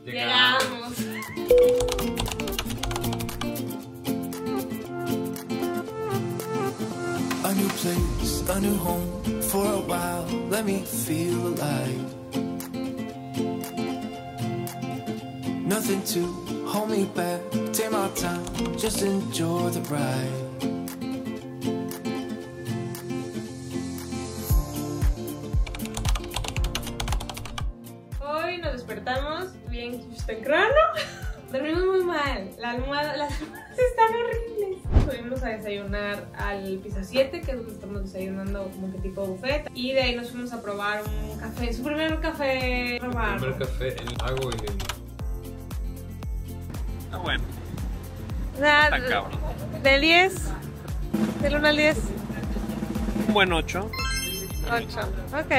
Llegamos. A new place, a new home. For a while, let me feel alive. Nothing to hold me back. Take my time, just enjoy the ride. Hoy nos despertamos bien temprano. Dormimos muy mal. Las almohadas están horribles. Fuimos a desayunar al piso 7, que es donde estamos desayunando como que tipo buffet. Y de ahí nos fuimos a probar un café. Su primer café probado. El primer café en Lago y bueno. O sea, Está cabrón. del 10. Del 1 al 10. Un buen 8. 8. Ok.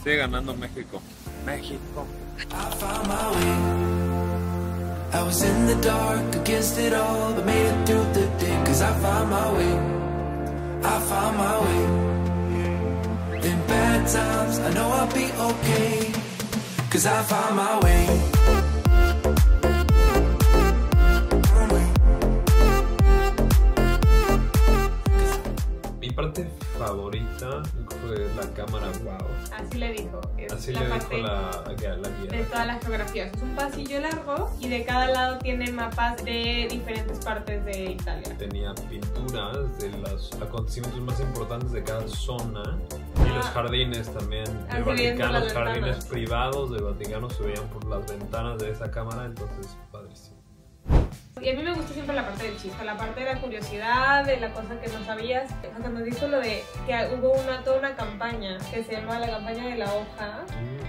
Sigue ganando México. México. I found my way. I was in the dark against it all, but made it through the day. Cause I found my way. I found my way. In bad times, I know I'll be okay. Cause I found my way. Mi parte favorita fue la cámara wow. Así le dijo. Es Así la le parte dijo la guía. de todas las geografías. Es un pasillo largo y de cada lado tiene mapas de diferentes partes de Italia. Tenía pinturas de los acontecimientos más importantes de cada zona. Y los jardines también del Vaticano, los jardines privados del Vaticano se veían por las ventanas de esa cámara, entonces padrísimo. Y a mí me gusta siempre la parte del chiste, la parte de la curiosidad, de la cosa que no sabías. O sea, cuando dijo lo de que hubo toda una campaña que se llamaba la campaña de la hoja,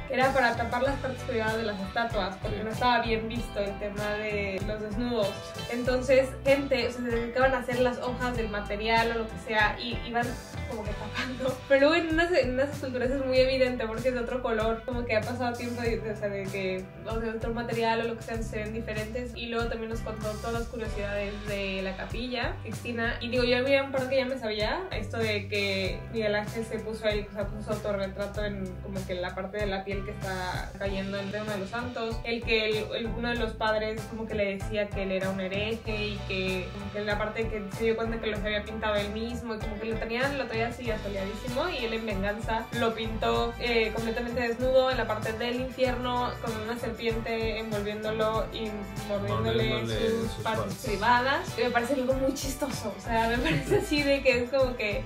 que era para tapar las partes privadas de las estatuas, porque no estaba bien visto el tema de los desnudos. Entonces, gente, o sea, se dedicaban a hacer las hojas del material o lo que sea, y iban como que tapando. Pero luego en unas esculturas es muy evidente porque es de otro color, como que ha pasado tiempo o sea, de que o de otro material o lo que sea, se ven diferentes. Y luego también nos contó todas las curiosidades de la capilla Sixtina. Y digo, yo había un par que ya me sabía, esto de que Miguel Ángel se puso ahí, o sea, puso autorretrato en como que la parte de la piel que está cayendo de uno de los santos. El que uno de los padres como que le decía que él era un hereje y que como que la parte que se dio cuenta que los había pintado él mismo y como que lo traía así asoleadísimo, y él en venganza lo pintó completamente desnudo en la parte del infierno con una serpiente envolviéndolo y mordiéndole sus partes privadas. Y me parece algo muy chistoso, o sea, me parece así de que es como que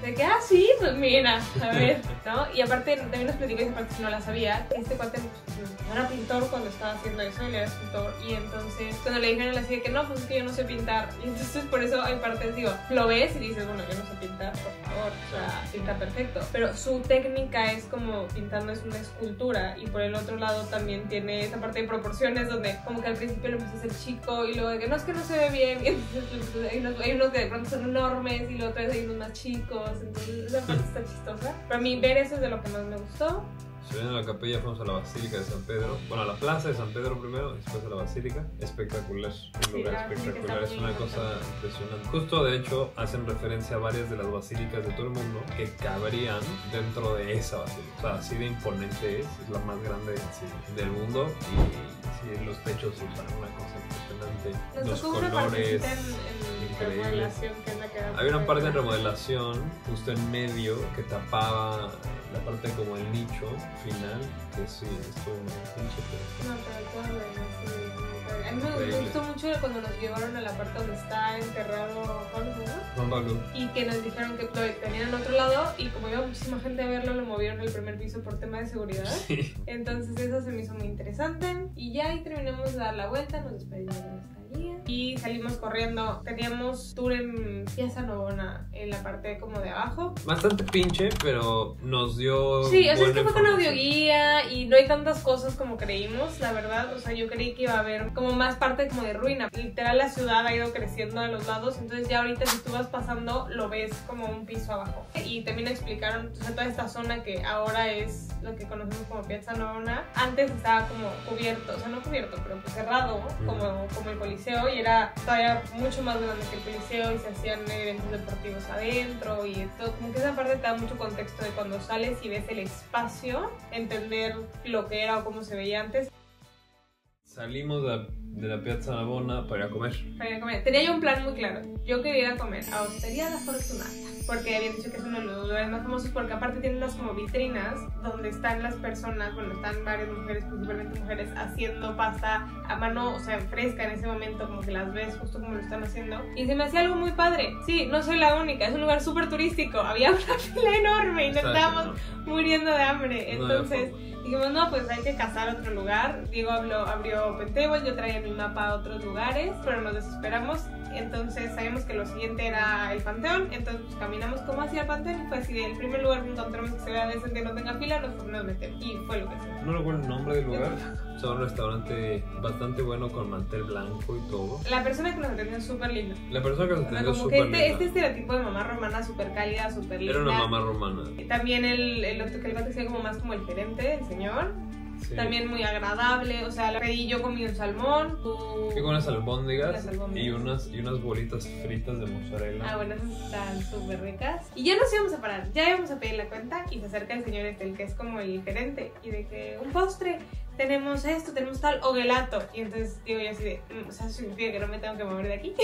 sí, pues mira, a ver, ¿no? Y aparte también nos platicó esa parte, si no la sabía, que este cuate no era pintor cuando estaba haciendo eso, él era escultor, y entonces cuando le dijeron así de que no, pues es que yo no sé pintar, y entonces por eso hay partes, digo, lo ves y dices, bueno, yo no sé pintar, por favor, o sea, pinta perfecto, pero su técnica es como pintando es una escultura, y por el otro lado también tiene esa parte de proporciones donde como que al principio lo empieza a hacer chico y luego de que no, es que no se ve bien, y entonces hay unos que de pronto son enormes y luego otra vez hay unos más chicos, entonces esa parte está chistosa. Para mí ver eso es de lo que más me gustó. Si ven a la capilla, fuimos a la Basílica de San Pedro. Bueno, a la Plaza de San Pedro primero, después a la Basílica. Espectacular, un lugar espectacular, es una cosa impresionante. Justo, de hecho, hacen referencia a varias de las basílicas de todo el mundo que cabrían dentro de esa basílica. O sea, así de imponente es la más grande del mundo. Y los techos usan una cosa impresionante. Nos los tocó una colores partecita en remodelación, que es la que había una parte de remodelación justo en medio que tapaba la parte como el nicho final, que sí, esto pinche, pero... No, pero el cuadro, a mí me gustó mucho cuando nos llevaron a la parte donde está enterrado Juan Pablo. y que nos dijeron que lo tenían en otro lado, y como iba muchísima gente a verlo, lo movieron al primer piso por tema de seguridad. Sí. Entonces eso se me hizo muy interesante, y ya ahí terminamos de dar la vuelta, nos despedimos de la estadía y salimos corriendo. Teníamos tour en Piazza Navona, en la parte como de abajo. Bastante pinche, pero nos dio... Sí, o sea, es que fue con audioguía y no hay tantas cosas como creímos, la verdad. O sea, yo creí que iba a haber como más parte como de ruina. Literal, la ciudad ha ido creciendo a los lados, entonces ya ahorita si tú vas pasando lo ves como un piso abajo. Y también explicaron, o sea, toda esta zona que ahora es lo que conocemos como Piazza Navona, antes estaba como cubierto, o sea, no cubierto, pero pues cerrado, como el Coliseo, y era todavía mucho más grande que el Coliseo y se hacían eventos deportivos adentro y todo. Como que esa parte te da mucho contexto de cuando sales y ves el espacio, entender lo que era o cómo se veía antes. Salimos de la Piazza Navona para ir a comer. Tenía yo un plan muy claro. Yo quería ir a comer a Osteria La Fortunata, porque habían dicho que es uno de los lugares más famosos, porque aparte tienen unas como vitrinas donde están las personas, bueno, están varias mujeres, principalmente mujeres, haciendo pasta a mano, o sea, fresca en ese momento, como que las ves justo como lo están haciendo. Y se me hacía algo muy padre. Sí, no soy la única, es un lugar súper turístico. Había una fila enorme y nos estábamos muriendo de hambre. Entonces dijimos, no, pues hay que cazar otro lugar. Diego abrió OpenTable, yo traía mi mapa a otros lugares, pero nos desesperamos. Entonces sabíamos que lo siguiente era el Panteón, entonces pues, caminamos como hacia el Panteón y fue así, el primer lugar que encontramos que se vea decente, no tenga fila, nos metemos y fue lo que se. No recuerdo el nombre del lugar, o sea, un restaurante bastante bueno con mantel blanco y todo. La persona que nos atendió es súper linda. La persona que nos atendió es súper linda. Este estereotipo de mamá romana súper cálida, súper linda. Era una mamá romana. También el otro que le parecía como más como el gerente, el señor. Sí. También muy agradable, o sea, yo comí un salmón. Y con unas albóndigas y unas bolitas fritas de mozzarella. Ah, bueno, esas están súper ricas. Y ya nos íbamos a parar, ya íbamos a pedir la cuenta y se acerca el señor el que es como el gerente, y de que un postre, tenemos esto, tenemos tal, o gelato. Y entonces digo yo así de, o sea, eso significa que no me tengo que mover de aquí.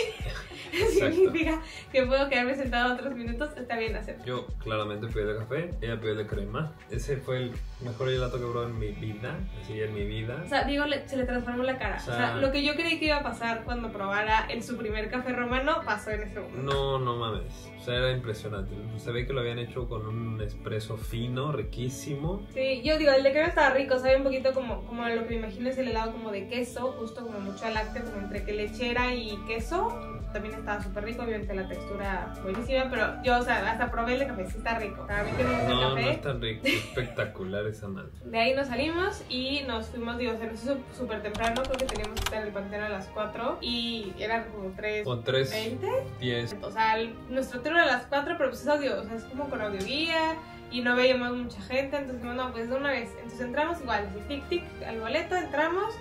Significa que puedo quedarme sentado otros minutos, está bien hacer. Yo claramente pedí de café, ella pidió de crema. Ese fue el mejor gelato que he probado en mi vida, así en mi vida. O sea, digo, se le transformó la cara. O sea, lo que yo creí que iba a pasar cuando probara su primer café romano, pasó en ese momento. No mames. O sea, era impresionante. Se ve que lo habían hecho con un espresso fino, riquísimo. Sí, yo digo, el de crema estaba rico, sabe un poquito como lo que me imagino es el helado como de queso, justo como mucho lácteo, como entre que lechera y queso. También estaba súper rico, obviamente la textura buenísima, pero yo, o sea, hasta probé el de café, sí está rico. A mí que me gusta el café. No es tan rico, espectacular esa madre. De ahí nos salimos y nos fuimos, digo, se nos hizo súper temprano, creo que teníamos que estar en el Panteón a las 4 y eran como 3:20. O sea, nuestro tour era a las 4, pero pues es audio, o sea, es como con audioguía y no veíamos mucha gente, entonces dijimos, no, pues de una vez. Entonces entramos igual, así, tic tic, al boleto, entramos.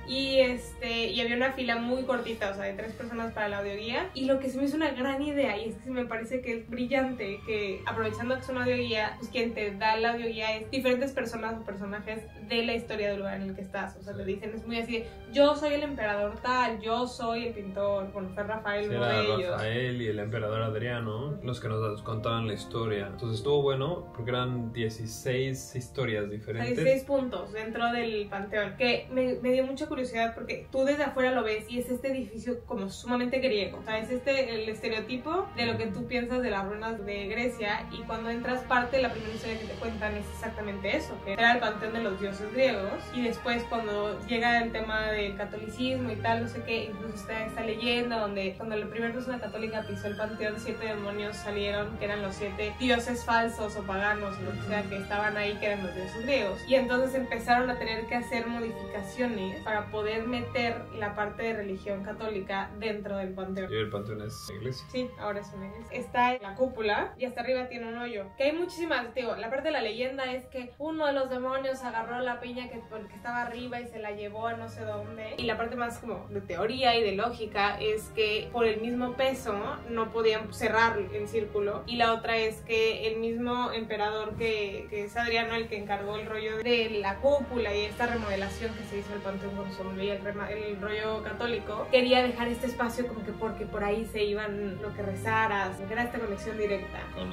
Y había una fila muy cortita, o sea, de 3 personas para la audioguía. Y lo que se me hizo una gran idea, y es que me parece que es brillante, que aprovechando que es una audioguía, pues quien te da la audioguía es diferentes personas o personajes de la historia del lugar en el que estás. O sea, te dicen, es muy así, yo soy el emperador tal, yo soy el pintor, bueno, fue Rafael, uno de ellos. Rafael y el emperador Adriano, los que nos contaban la historia. Entonces estuvo bueno, porque eran 16 historias diferentes. 16 puntos dentro del panteón, que me dio mucha curiosidad porque tú desde afuera lo ves y es este edificio como sumamente griego, o sea, es el estereotipo de lo que tú piensas de las ruinas de Grecia, y cuando entras parte, la primera historia que te cuentan es exactamente eso, que era el panteón de los dioses griegos, y después cuando llega el tema del catolicismo y tal, no sé qué, incluso está esta leyenda donde cuando la primera persona católica pisó el panteón, 7 demonios salieron, que eran los 7 dioses falsos o paganos, lo que sea, que estaban ahí, que eran los dioses griegos, y entonces empezaron a tener que hacer modificaciones para poder meter la parte de religión católica dentro del panteón. ¿Y el panteón es iglesia? Sí, ahora es una iglesia. Está en la cúpula y hasta arriba tiene un hoyo. Que hay muchísimas, digo, la parte de la leyenda es que uno de los demonios agarró la piña que estaba arriba y se la llevó a no sé dónde. Y la parte más como de teoría y de lógica es que por el mismo peso no podían cerrar el círculo. Y la otra es que el mismo emperador que es Adriano, el que encargó el rollo de la cúpula y esta remodelación que se hizo el panteón con su y el rollo católico, quería dejar este espacio como que porque por ahí se iban lo que rezaras, que era esta conexión directa con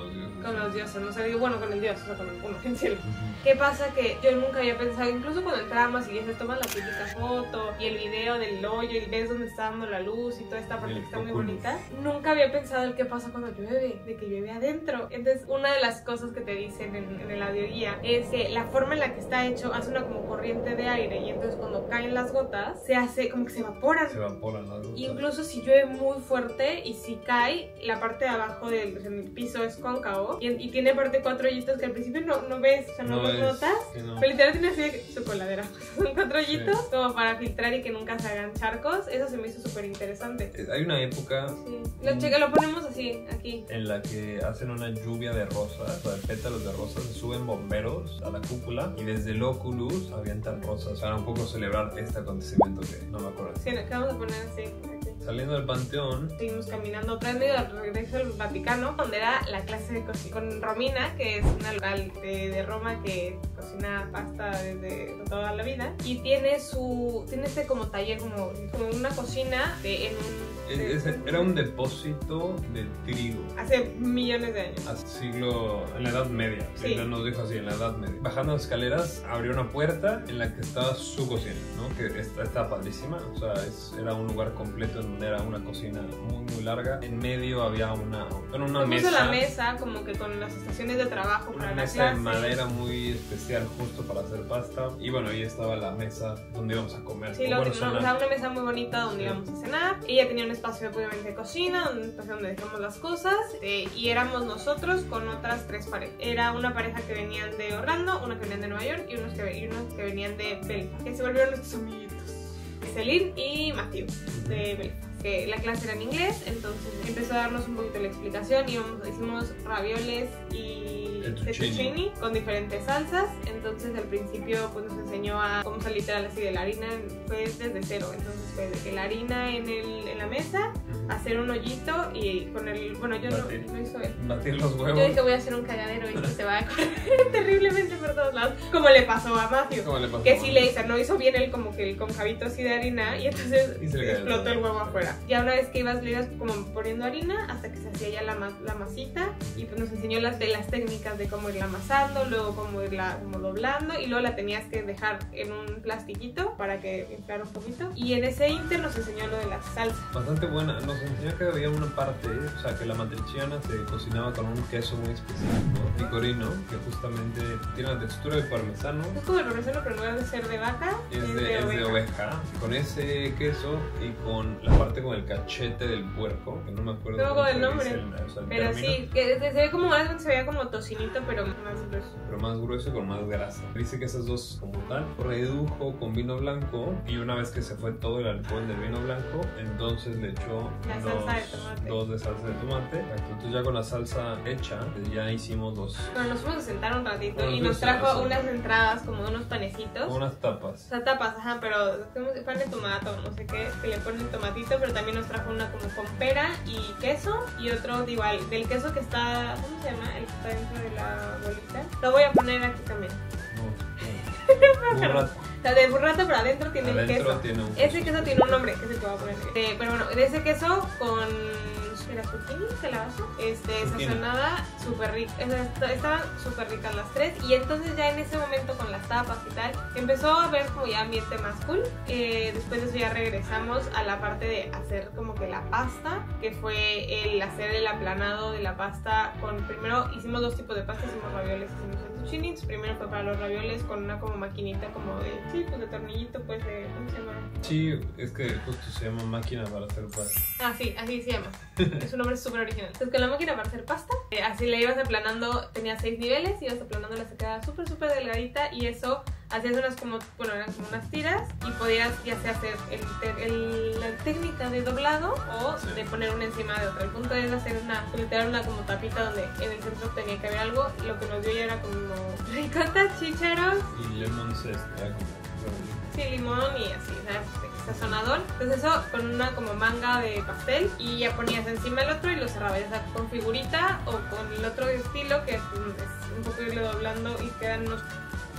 los dioses, no sé, digo, bueno, con el dios, o sea, con uno en cielo. ¿Qué pasa? Que yo nunca había pensado, incluso cuando entramos y ya se toman la típica foto y el video del hoyo y ves dónde está dando la luz y toda esta parte que está muy bonita, nunca había pensado el qué pasa cuando llueve, de que llueve adentro. Entonces, una de las cosas que te dicen en el audioguía es que la forma en la que está hecho hace una como corriente de aire, y entonces cuando caen las gotas se hace como que se evaporan. Se evaporan las gotas. Incluso si llueve muy fuerte y si cae, la parte de abajo del piso es cóncavo y tiene parte 4 hoyitos que al principio no ves, o sea, no los notas. Sí, no. Pero literal tiene así su coladera. Son 4 hoyitos como para filtrar y que nunca se hagan charcos. Eso se me hizo súper interesante. Hay una época... Sí. Lo ponemos así, aquí. En la que hacen una lluvia de rosas, o de pétalos de rosas, suben bomberos a la cúpula y desde el Oculus avientan rosas para un poco celebrar este acontecimiento que no me acuerdo. Sí, que vamos a poner así, aquí. Saliendo del Panteón, seguimos caminando otra vez medio de regreso al Vaticano, donde era la clase de cocina con Romina, que es una local de Roma que cocina pasta desde toda la vida. Y tiene este como taller, como una cocina era un depósito de trigo. Hace millones de años. Hace en la Edad Media. Sí. Nos dijo así, en la Edad Media. Bajando las escaleras, abrió una puerta en la que estaba su cocina, ¿no? Que está padrísima. O sea, era un lugar completo en donde era una cocina muy, muy larga. En medio había una mesa. Puso la mesa como que con las estaciones de trabajo para la clase. Una mesa de madera muy especial justo para hacer pasta. Y bueno, ahí estaba la mesa donde íbamos a comer. Sí, una mesa muy bonita donde íbamos a cenar. Ella tenía un espacio obviamente de cocina, un espacio donde dejamos las cosas, y éramos nosotros con otras 3 parejas. Era una pareja que venían de Orlando, una que venían de Nueva York y unos que venían de Belfast, que se volvieron nuestros amiguitos. Celine y Matthew de Belfast. Que la clase era en inglés, entonces empezó a darnos un poquito la explicación y hicimos ravioles y fettuccini con diferentes salsas. Entonces al principio pues nos enseñó a cómo salir literal así de la harina, pues desde cero. Entonces fue de que la harina en la mesa, hacer un hoyito y con el, bueno, yo no hizo él. Batir los huevos. Yo dije voy a hacer un cagadero y se va a correr terriblemente por todos lados, como le pasó a Matthew, que sí no hizo bien él como que el concavito así de harina y entonces explotó el huevo afuera. Ya una vez que le ibas como poniendo harina hasta que se hacía ya la masita, y pues nos enseñó las técnicas de cómo irla amasando, luego cómo irla como doblando, y luego la tenías que dejar en un plastiquito para que inflara un poquito, y en ese inter nos enseñó lo de la salsa. Bastante buena, nos enseñó que había una parte, o sea, que la matriciana se cocinaba con un queso muy específico, picorino, que justamente tiene la textura de parmesano. Es como el parmesano, pero en lugar de ser de vaca, es de oveja. Con ese queso y con la parte con el cachete del puerco, que no me acuerdo el nombre, pero término. Sí, que se ve como algo, se veía como tocinito, pero más grueso. Pero más grueso y con más grasa. Dice que esas dos como tal redujo con vino blanco, y una vez que se fue todo el alcohol del vino blanco, entonces le echó dos de salsa de tomate. Entonces ya con la salsa hecha, ya hicimos dos. Bueno, nos fuimos a sentar un ratito y nos trajo unas entradas como unos panecitos. Unas tapas. O sea, tapas, ajá, pero pan de tomato, no sé qué, que le ponen tomatito, pero también nos trajo una como con pera y queso, y otro igual, del queso que está, ¿cómo se llama? El que está dentro de la bolita. Lo voy a poner aquí también. Burrata. O sea, de burrata, pero adentro tiene el queso. Ese queso tiene un nombre, que es el que voy a poner. Pero bueno, de ese queso con zucchini, calabaza, sazonada, súper rica. Estaban súper ricas las 3. Y entonces ya en ese momento con las tapas y tal, empezó a ver como ya ambiente más cool. Después de eso ya regresamos a la parte de hacer como que la pasta, que fue el hacer el aplanado de la pasta primero hicimos 2 tipos de pasta, hicimos ravioles, hicimos fettuccini. Primero fue para los ravioles con una como maquinita como de tornillito, pues de, ¿cómo se llama? Sí, es que justo se llama máquina para hacer pasta. Ah, sí, así se llama. Es un nombre súper original. Entonces con la máquina para hacer pasta, así la ibas aplanando, tenía 6 niveles, ibas aplanando, la se quedaba súper delgadita, y eso hacías eran como unas tiras, y podías ya sea hacer la técnica de doblado o de poner una encima de otra. El punto es hacer literal una como tapita donde en el centro tenía que haber algo. Lo que nos dio ya era como ricota, chícharos y lemon zest, sí, limón y así, ¿sabes? Sazonador. Entonces eso con una como manga de pastel, y ya ponías encima el otro y lo cerrabas, ya sea con figurita o con el otro estilo, que es un poco irlo doblando y quedan unos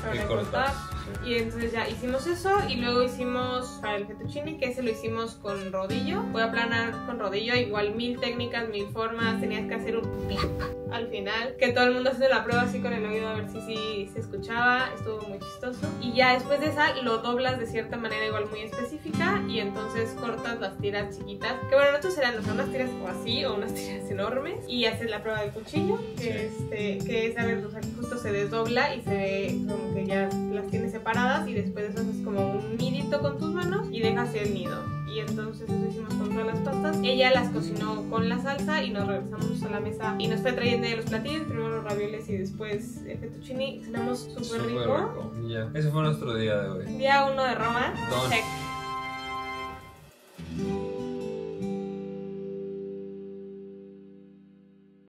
para cortar. Sí. Y entonces ya hicimos eso, y luego hicimos para el fettuccini, que ese lo hicimos con rodillo. Voy a aplanar con rodillo, igual 1000 técnicas, 1000 formas. Tenías que hacer un plap al final, que todo el mundo hace la prueba así con el oído a ver si se escuchaba. Estuvo muy chistoso. Y ya después de esa lo doblas de cierta manera igual muy específica, y entonces cortas las tiras chiquitas, que bueno, nosotros eran unas tiras como así o unas tiras enormes, y haces la prueba del cuchillo, que es, a ver, o sea, justo se desdobla y se ve como que ya las tienes separadas, y después de eso haces como un nidito con tus manos y dejas el nido. Y entonces eso hicimos con todas las pastas. Ella las cocinó con la salsa, y nos regresamos a la mesa y nos fue trayendo los platillos, primero los ravioles y después el fettuccini. Cenamos súper rico. Ya. Ese fue nuestro día de hoy. Día 1 de Roma. Don. Check.